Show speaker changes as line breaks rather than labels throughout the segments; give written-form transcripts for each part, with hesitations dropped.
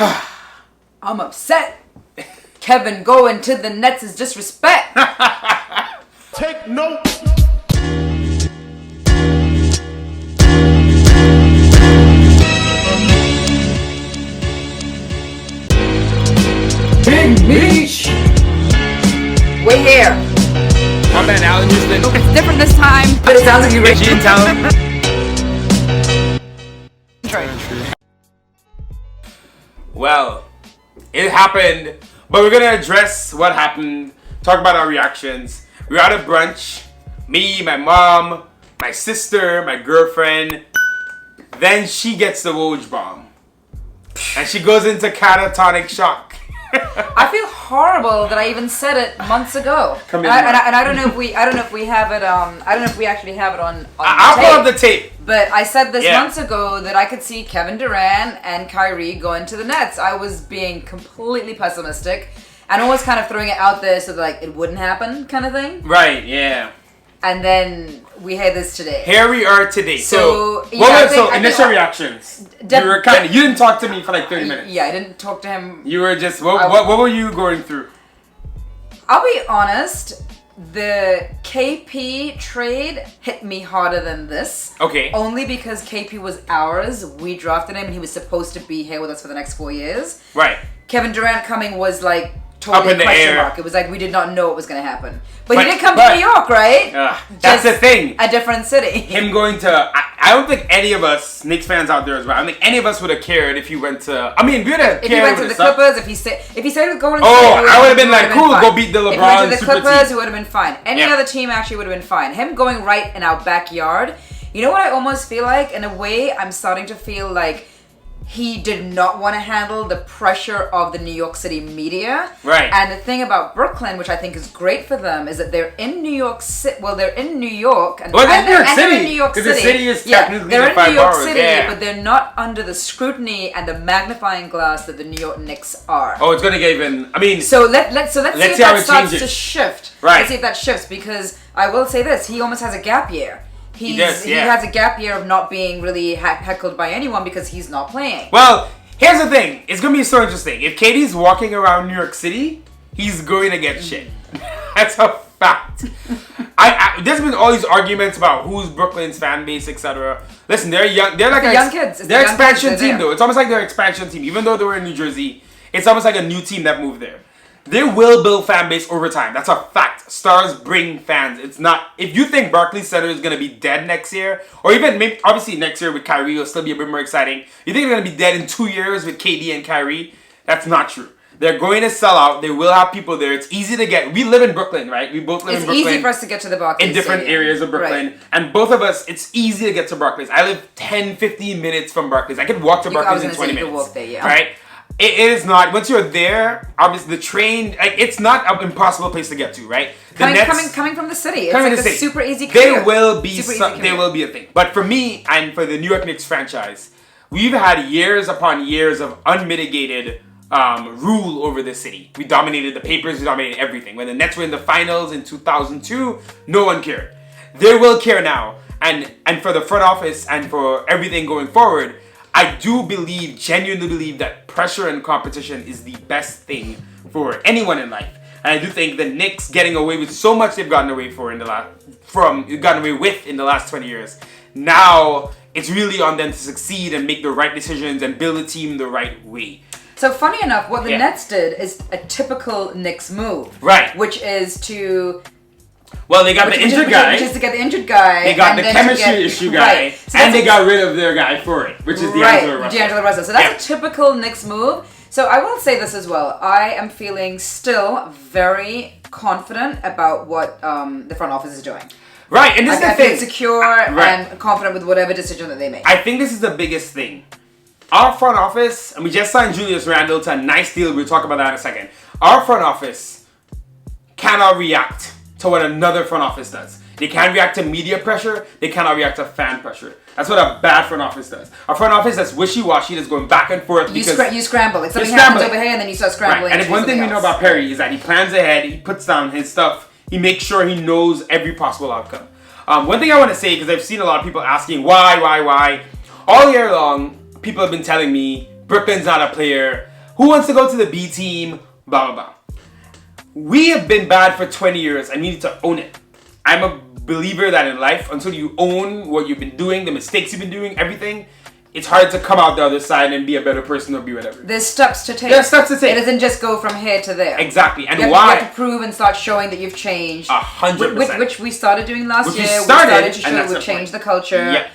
I'm upset. Kevin going to the Nets is disrespect.
Take note.
Big Beach. We're here.
My man, Alan Houston.
It's different this time, but it sounds like you're rich.
in town. Well, it happened, but we're gonna address what happened, talk about our reactions. We were at a brunch, me, my mom, my sister, my girlfriend. Then she gets the Woj bomb. And she goes into catatonic shock.
I feel horrible that I even said it months ago.
Come
And
in,
I don't know if we have it. I don't know if we actually have it on
I'll
tape.
pull up the tape.
But I said this
Yeah.
months ago that I could see Kevin Durant and Kyrie going to the Nets. I was being completely pessimistic and always kind of throwing it out there so that like it wouldn't happen, kind of thing.
Right, yeah.
And then we had this today.
Here we are today.
So,
So,
yeah,
initial reactions. You didn't talk to me for like 30 minutes.
Yeah, I didn't talk to him.
You were just, what were you going through?
I'll be honest, the KP trade hit me harder than this.
Okay.
Only because KP was ours. We drafted him and he was supposed to be here with us for the next 4 years.
Right.
Kevin Durant coming was like
Up
totally
in the
question
air.
mark. It was like we did not know what was going to happen. But he
But-
did come
but-
to New York, right?
That's
Just
the thing.
A different city.
Him going to, I don't think any of us, Knicks fans out there as well, I don't think any of us would have cared if he went to, I mean, we would have cared.
If he went to the Clippers, if he said with Golden
Oh,
State,
I would have been like, cool,
fine.
go beat the
If he went
LeBron
to the
super
Clippers,
team.
it would have been fine. Any
Yeah.
other team actually would have been fine. Him going right in our backyard, you know what I almost feel like? In a way, I'm starting to feel like he did not want to handle the pressure of the New York City media.
Right.
And the thing about Brooklyn, which I think is great for them, is that they're in New York City. Well, they're in New York. And,
Well, they're
and,
New York
and they're
City,
in New York
'cause
City.
the city is technically
they're
the
in
five
New York
boroughs,
City,
yeah.
but they're not under the scrutiny and the magnifying glass that the New York Knicks are.
Oh, it's going to get even, I mean,
So let's see if
see how
that
it
starts
changes.
to shift.
Right.
Let's see if that shifts, because I will say this: he almost has a gap year. He
does, yeah.
has a gap year of not being really heckled by anyone because he's not playing.
well, here's the thing. It's going to be so interesting. If KD's walking around New York City, he's going to get shit. That's a fact. There's been all these arguments about who's Brooklyn's fan base, etc. Listen, they're young. They're like
young kids. It's
They're
the young
expansion
kids, they're
team
there.
though. It's almost like their expansion team. Even though they were in New Jersey, it's almost like a new team that moved there. They will build fan base over time. That's a fact. Stars bring fans. It's not. If you think Barclays Center is gonna be dead next year, or even maybe obviously next year with Kyrie will still be a bit more exciting. You think they're gonna be dead in 2 years with KD and Kyrie? That's not true. They're going to sell out. They will have people there. It's easy to get. We live in Brooklyn, right? We both live
It's
in Brooklyn.
easy for us to get to the Barclays
In different
Stadium.
areas of Brooklyn.
Right.
And both of us, it's easy to get to Barclays. I live 10, 15 minutes from Barclays. I could walk to
I
Barclays
was
in
gonna
20
say you could
minutes.
walk there, yeah.
Right? It is not. Once you're there, obviously the train, like, it's not an impossible place to get to, right? The
Coming from the city, it's
coming
like
to
a
the city.
super easy
There
commute.
will be
Super easy
some, there
commute.
will be a thing. But for me and for the New York Knicks franchise, we've had years upon years of unmitigated rule over this city. We dominated the papers, we dominated everything. When the Nets were in the finals in 2002, no one cared. They will care now. And for the front office and for everything going forward, I do genuinely believe that pressure and competition is the best thing for anyone in life. And I do think the Knicks getting away with so much they've gotten away with in the last 20 years. Now it's really on them to succeed and make the right decisions and build a team the right way.
So funny enough, what the
Yeah.
Nets did is a typical Knicks move.
Right.
Which is to
Well, they got the injured guy.
Which is to get the injured guy.
They got
and
the
then to
chemistry
get-
issue guy,
Right. So
and
that's
they got rid of their guy for it, which is D'Angelo Russell.
D'Angelo Russell. So that's a typical Knicks move. So I will say this as well. I am feeling still very confident about what the front office is doing.
Right, and this is
I
the
feel
thing.
secure
Right.
and confident with whatever decision that they make.
I think this is the biggest thing. Our front office, and we just signed Julius Randle to a nice deal. We'll talk about that in a second. Our front office cannot react to what another front office does. They can't react to media pressure. They cannot react to fan pressure. That's what a bad front office does. A front office that's wishy-washy, that's going back and forth.
You
because
scramble. Like something
you're
happens
scrambling.
over here and then you start scrambling.
Right. And
to
if
do
one thing we
something
know
else.
about Perry is that he plans ahead, he puts down his stuff, he makes sure he knows every possible outcome. One thing I want to say, because I've seen a lot of people asking why. All year long, people have been telling me Brooklyn's not a player. Who wants to go to the B team? Blah, blah, blah. We have been bad for 20 years and we need to own it. I'm a believer that in life, until you own what you've been doing, the mistakes you've been doing, everything, it's hard to come out the other side and be a better person or be whatever.
There's steps to take.
There's steps to take.
It doesn't just go from here to there.
Exactly. And
you
why?
You have to prove and start showing that you've changed.
100%.
Which we started doing last year.
We started
to show we've changed the culture.
Yeah.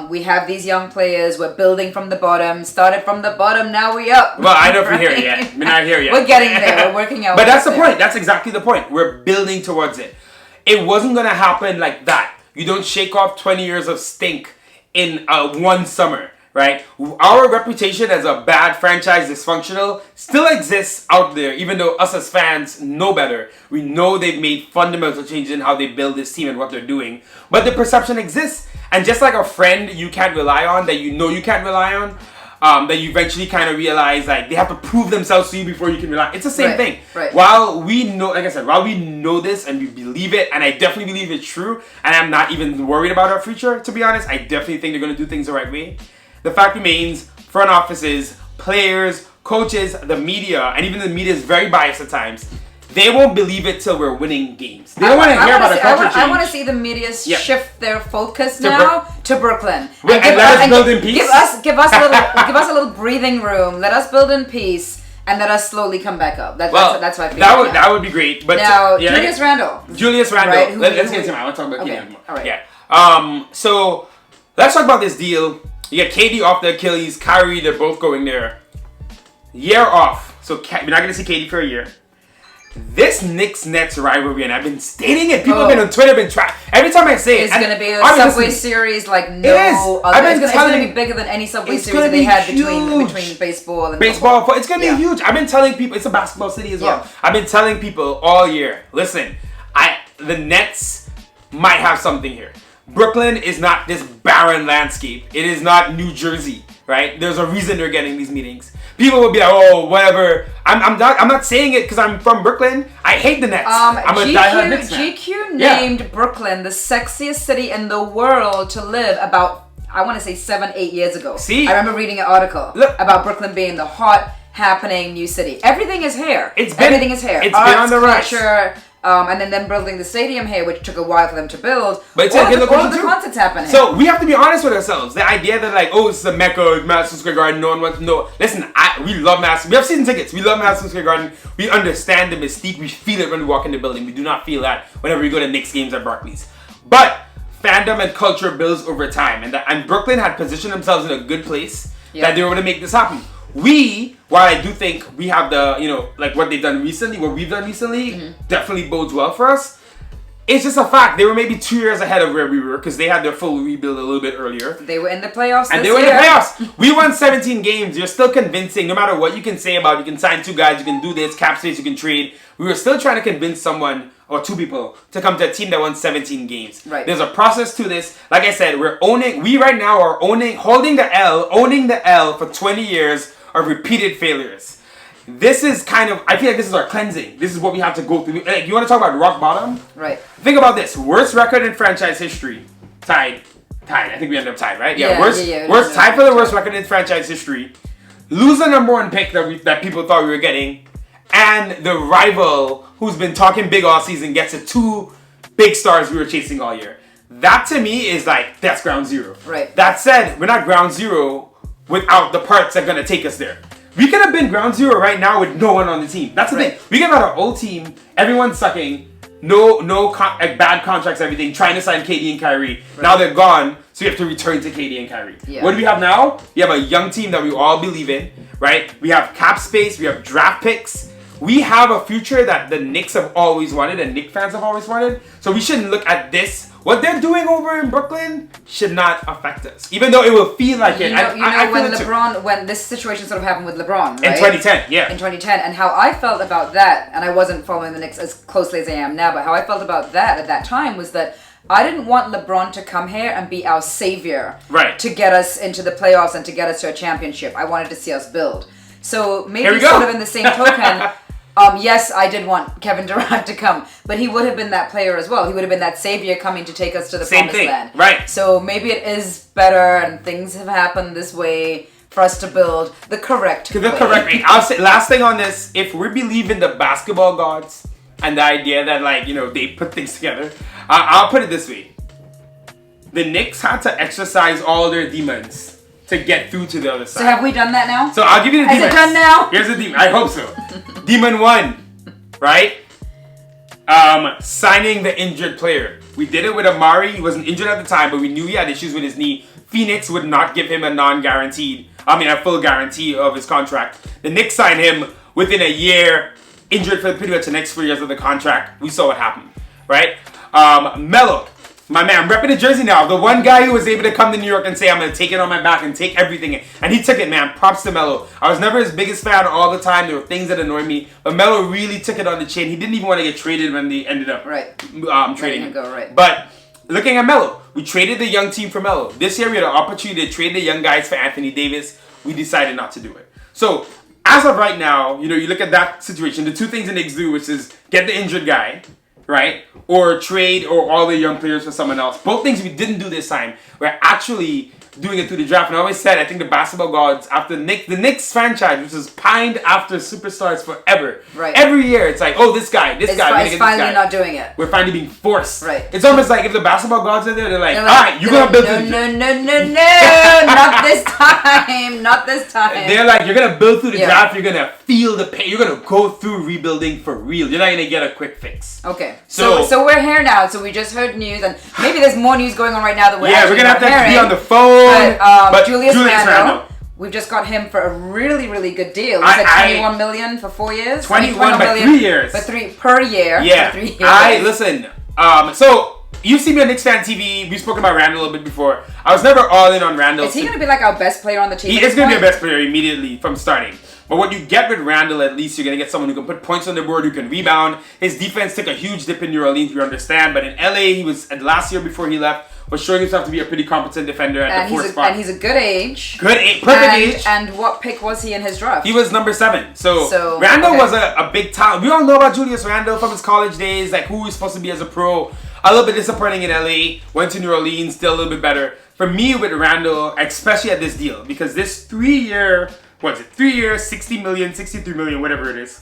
We have these young players. We're building from the bottom. Started from the bottom. Now we up.
Well, I don't know if you're here yet. We're not here yet.
We're getting there. We're working out.
But that's the point. That's exactly the point. We're building towards it. It wasn't going to happen like that. You don't shake off 20 years of stink in one summer, right? Our reputation as a bad franchise, dysfunctional, still exists out there, even though us as fans know better. We know they've made fundamental changes in how they build this team and what they're doing. But the perception exists. And just like a friend you can't rely on, that you know you can't rely on, that you eventually kind of realize like they have to prove themselves to you before you can rely. It's the same thing.
Right.
While we know, like I said, while we know this and we believe it, and I definitely believe it's true, and I'm not even worried about our future, to be honest, I definitely think they're going to do things the right way. The fact remains, front offices, players, coaches, the media, and even the media is very biased at times. They won't believe it till we're winning games. They don't want to hear about a culture change.
I want to see the media shift their focus
To
now to Brooklyn.
And let us build in peace.
Give us a little breathing room. Let us build in peace and let us slowly come back up. That's what I feel.
That would be great. But
now, Julius Randle.
Right, let's get to him. I want to talk about KD more.
All right.
Yeah. So let's talk about this deal. You get KD off the Achilles, Kyrie. They're both going there. Year off. So we're not going to see KD for a year. This Knicks-Nets rivalry, and I've been stating it. People have been on Twitter, every time I say it.
It's going to be a Subway series like no other. It's going to be bigger than any Subway series they had between baseball and
football. It's going to be huge. I've been telling people, it's a basketball city as well. I've been telling people all year, listen, the Nets might have something here. Brooklyn is not this barren landscape. It is not New Jersey, right? There's a reason they're getting these meetings. People will be like, oh, whatever. I'm not saying it because I'm from Brooklyn. I hate the Nets. I'm a diehard Knicks fan.
GQ named Brooklyn the sexiest city in the world to live about, I want to say 7-8 years ago.
See?
I remember reading an article about Brooklyn being the hot, happening new city. Everything is here. Everything is here.
It's been on the rise.
Culture, and then them building the stadium here, which took a while for them to build.
But it's
all
a good location
the
too.
concerts happen here.
So we have to be honest with ourselves. The idea that like, oh, it's a Mecca, Madison Square Garden, no one wants to know. Listen, we love Madison. We have season tickets. We love Madison Square Garden. We understand the mystique. We feel it when we walk in the building. We do not feel that whenever we go to Knicks games at Barclays. But fandom and culture builds over time, and Brooklyn had positioned themselves in a good place that they were going to make this happen. While I do think we have the, like what they've done recently, what we've done recently, definitely bodes well for us. It's just a fact. They were maybe 2 years ahead of where we were because they had their full rebuild a little bit earlier.
They were in the playoffs
and they were in the playoffs. We won 17 games. You're still convincing, no matter what you can say about it. You can sign 2 guys, you can do this, cap space, you can trade. We were still trying to convince someone or 2 people to come to a team that won 17 games.
Right.
There's a process to this. Like I said, we right now are owning the L for 20 years of repeated failures. This is I feel like this is our cleansing. This is what we have to go through. Like, you want to talk about rock bottom?
Right.
Think about this. Worst record in franchise history. Tied. I think we ended up tied, right? Worst tied for the worst record in franchise history. Lose the number 1 pick that people thought we were getting. And the rival who's been talking big all season gets the 2 big stars we were chasing all year. That to me is that's ground zero.
Right.
That said, we're not ground zero without the parts that are going to take us there. We could have been ground zero right now with no one on the team. That's the thing. We could have had our old team, everyone sucking, bad contracts, everything, trying to sign KD and Kyrie. Right. Now they're gone, so you have to return to KD and Kyrie. Yeah. What do we have now? We have a young team that we all believe in, right? We have cap space, we have draft picks. We have a future that the Knicks have always wanted and Knicks fans have always wanted. So we shouldn't look at this. What they're doing over in Brooklyn should not affect us. Even though it will feel like it.
When this situation sort of happened with LeBron, right?
In 2010, yeah.
In 2010. And how I felt about that, and I wasn't following the Knicks as closely as I am now, but how I felt about that at that time was that I didn't want LeBron to come here and be our savior.
Right.
To get us into the playoffs and to get us to a championship. I wanted to see us build. So maybe sort of in the same token... yes, I did want Kevin Durant to come, but he would have been that player as well. He would have been that savior coming to take us to the promised land.
Right.
So maybe it is better and things have happened this way for us to build the correct way.
I'll say last thing on this. If we believe in the basketball gods and the idea that they put things together, I'll put it this way: the Knicks had to exercise all their demons to get through to the other side.
So have we done that now?
So I'll give you the demons.
Is it done now?
Here's the demon. I hope so. Demon 1, right? Signing the injured player. We did it with Amari. He wasn't injured at the time, but we knew he had issues with his knee. Phoenix would not give him a full guarantee of his contract. The Knicks signed him within a year, injured for pretty much the next 4 years of the contract. We saw what happened, right? Melo, my man, I'm repping the jersey now. The one guy who was able to come to New York and say, I'm going to take it on my back and take everything. And he took it, man. Props to Melo. I was never his biggest fan all the time. There were things that annoyed me. But Melo really took it on the chin. He didn't even want to get traded when they ended up trading him.
Right.
But looking at Melo, we traded the young team for Melo. This year we had an opportunity to trade the young guys for Anthony Davis. We decided not to do it. So as of right now, you look at that situation. The two things the Knicks do, which is get the injured guy, right? Or trade or all the young players for someone else. Both things we didn't do this time. We're actually doing it through the draft. And I always said, I think the basketball gods, after the Knicks franchise, which is pined after superstars forever.
Right.
Every year, it's like, oh, this guy.
It's finally not doing it.
We're finally being forced.
Right.
It's almost like if the basketball gods are there, they're like, all right, you're going to build through
No, not this time. Not this time.
They're like, you're going to build through the draft. You're going to feel the pain. You're going to go through rebuilding for real. You're not going to get a quick fix.
Okay. So we're here now. So we just heard news, and maybe there's more news going on right now that we're
we're going to have to
hearing.
be on the phone.
But Julius Randle, we've just got him for a really, really good deal. He said $21 million for 4 years.
21 but 3 years.
Per year.
Yeah.
For 3 years.
Listen. So you've seen me on Knicks Fan TV. We've spoken about Randle a little bit before. I was never all in on Randle.
Is he going to be like our best player on the team?
He is going to be our best player immediately from starting. But what you get with Randle, at least you're going to get someone who can put points on the board, who can rebound. His defense took a huge dip in New Orleans, we understand. But in LA, he was, last year before he left, was showing himself to be a pretty competent defender at the fourth spot.
And he's a good age.
Perfect age.
And what pick was he in his draft?
He was number 7. So Randle was a big talent. We all know about Julius Randle from his college days, like who he's supposed to be as a pro. A little bit disappointing in LA. Went to New Orleans, still a little bit better. For me with Randle, especially at this deal, because this 3 year, 3 years, 60 million, 63 million, whatever it is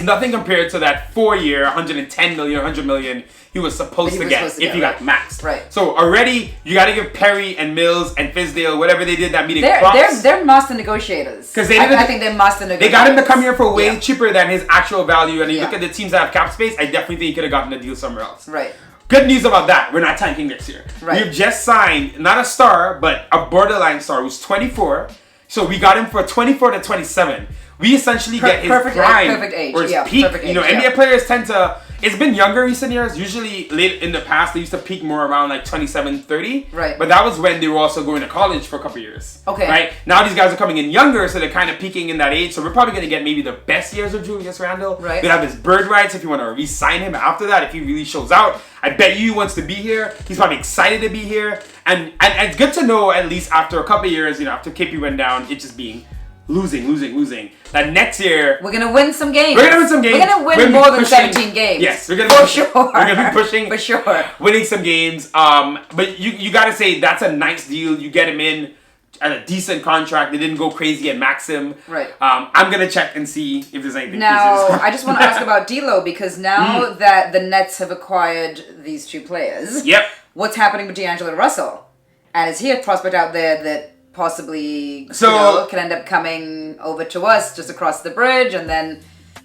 nothing compared to that 4 year, 110 million, 100 million he was supposed to get if he got maxed.
Right.
So already you got to give Perry and Mills and Fizdale, whatever they did that meeting,
they're master negotiators. Because I think they're master negotiators.
They got him to come here for way cheaper than his actual value. And you look at the teams that have cap space, I definitely think he could have gotten a deal somewhere else.
Right.
Good news about that. We're not tanking next year.
Right.
We've just signed, not a star, but a borderline star who's 24. So we got him for 24 to 27. We essentially get his prime
perfect age.
or his peak. NBA players tend to, it's been younger recent years. Usually late in the past, they used to peak more around like 27, 30.
Right.
But that was when they were also going to college for a couple years.
Okay.
Right? Now these guys are coming in younger, so they're kind of peaking in that age. So we're probably going to get maybe the best years of Julius Randle.
Right.
We have his bird rights if you want to re-sign him after that, if he really shows out. I bet you he wants to be here. He's probably excited to be here. And it's good to know, at least after a couple of years, after KP went down, it just being losing. That next year
we're gonna win some games.
We're gonna win
more than 17 games.
Yes, we're gonna be pushing
for sure,
winning some games. But you gotta say that's a nice deal. You get him in at a decent contract. They didn't go crazy and max him.
Right.
I'm gonna check and see if there's anything.
Now I just want to ask about D'Lo, because now that the Nets have acquired these two players, what's happening with D'Angelo Russell? And is he a prospect out there that possibly can end up coming over to us just across the bridge and then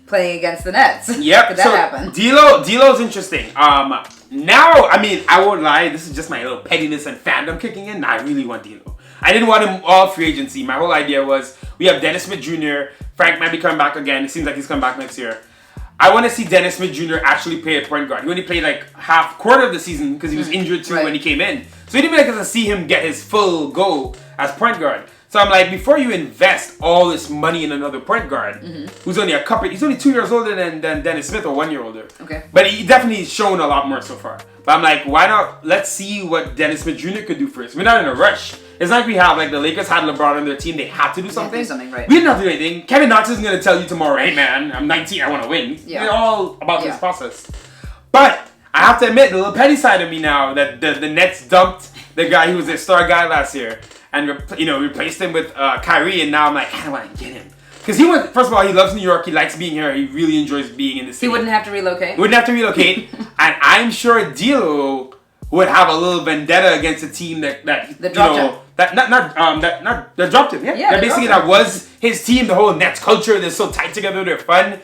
playing against the Nets?
Yep.
Could that happen?
D'Lo's interesting. Now, I won't lie, this is just my little pettiness and fandom kicking in. I really want D'Lo. I didn't want him all free agency. My whole idea was we have Dennis Smith Jr. Frank might be coming back again. It seems like he's coming back next year. I want to see Dennis Smith Jr. actually play at point guard. He only played like quarter of the season because he was injured too when he came in. So he didn't really get to see him get his full go as point guard. So I'm like, before you invest all this money in another point guard, who's only he's only 2 years older than Dennis Smith, or 1 year older.
Okay.
But he definitely shown a lot more so far. But I'm like, why not? Let's see what Dennis Smith Jr. could do first. We're not in a rush. It's like we have, like the Lakers had LeBron on their team. They had to do something.
Right.
We didn't have to do anything. Kevin Knox isn't going to tell you tomorrow, hey man, I'm 19, I want to win.
Yeah.
We're all about this process. But I have to admit, the little petty side of me now, that the Nets dumped the guy who was their star guy last year. and replaced him with Kyrie, and now I'm like, I don't want to get him. Because he went, first of all, he loves New York. He likes being here. He really enjoys being in the city.
He wouldn't have to relocate.
He wouldn't have to relocate. And I'm sure D'Lo would have a little vendetta against a team that
dropped him.
That dropped him.
Yeah,
basically that was his team. The whole Nets culture. They're so tight together. They're fun.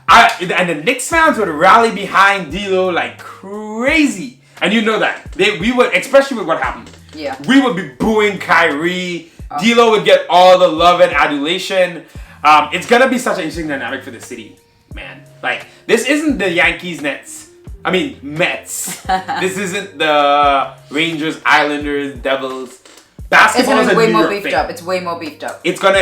And the Knicks fans would rally behind D'Lo like crazy. And you know that we would, especially with what happened.
Yeah.
We would be booing Kyrie. D'Lo would get all the love and adulation. It's gonna be such an interesting dynamic for the city, man. Like, this isn't the Yankees Nets. I mean, Mets. This isn't the Rangers, Islanders, Devils. Basketball is a
way
New
more
York
beefed
thing.
up. It's way more beefed up.
It's gonna,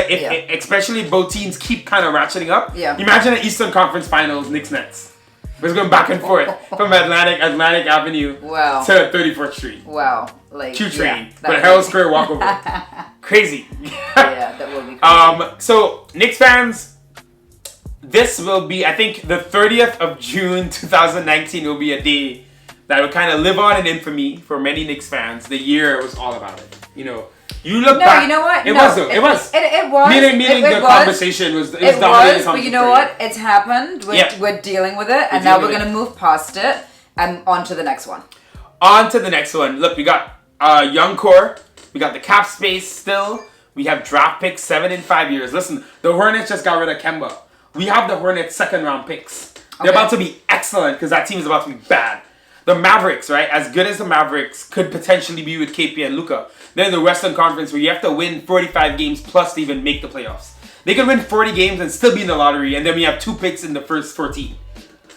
especially if both teams keep kind of ratcheting up.
Yeah.
Imagine an Eastern Conference Finals, Knicks Nets. It's going back and forth from Atlantic Avenue
Wow.
to 34th Street.
Wow. Like,
Two train,
yeah,
but Herald Square walkover. Crazy.
Yeah, that will be crazy.
So Knicks fans, this will be, I think, the 30th of June 2019 will be a day that will kind of live on in infamy for many Knicks fans. The year was all about it. You look back.
No, you know what?
It
No,
was though. It was.
It was.
Meaning
It
the
was.
conversation was. It
It
dominating
was, but you know
conversation.
what? It's happened. We're dealing with it, and now we're gonna move past it and on to the next one.
On to the next one. Look, we got young core. We got the cap space still. We have draft picks 7 in 5 years. Listen, the Hornets just got rid of Kemba. We have the Hornets second round picks. They're about to be excellent because that team is about to be bad. The Mavericks, right? As good as the Mavericks could potentially be with KP and Luka. They're in the Western Conference where you have to win 45 games plus to even make the playoffs. They could win 40 games and still be in the lottery, and then we have 2 picks in the first 14.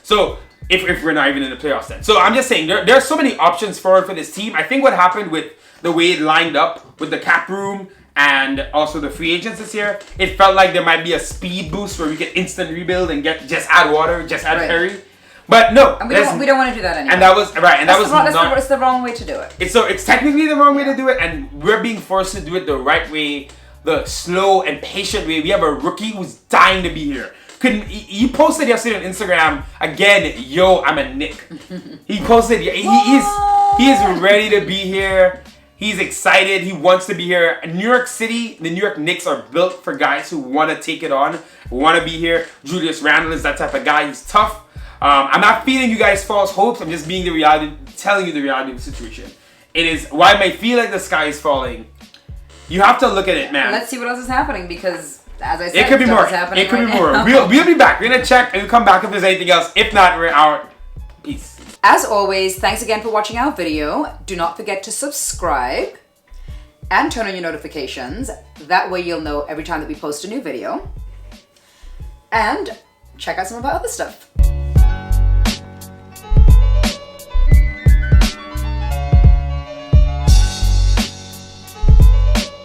So, if we're not even in the playoffs then. So, I'm just saying, there are so many options for this team. I think what happened with the way it lined up with the cap room and also the free agents this year, it felt like there might be a speed boost where we could instant rebuild and just add water, just add Perry. But no,
And we don't want to do that anymore.
and that was right, and
it's the wrong way to do it.
It's technically the wrong way to do it, and we're being forced to do it the right way, the slow and patient way. We have a rookie who's dying to be here. He posted yesterday on Instagram again. Yo, I'm a Knick. He posted. He is ready to be here. He's excited. He wants to be here. New York City, the New York Knicks are built for guys who want to take it on, want to be here. Julius Randle is that type of guy. He's tough. I'm not feeding you guys false hopes. I'm just being telling you the reality of the situation. It is why it may feel like the sky is falling. You have to look at it, man.
Let's see what else is happening because, as I said,
it could be more.
Happening
It could
right
be more.
now.
We'll be back. We're gonna check and we'll come back if there's anything else. If not, we're out. Peace.
As always, thanks again for watching our video. Do not forget to subscribe and turn on your notifications. That way you'll know every time that we post a new video. And check out some of our other stuff.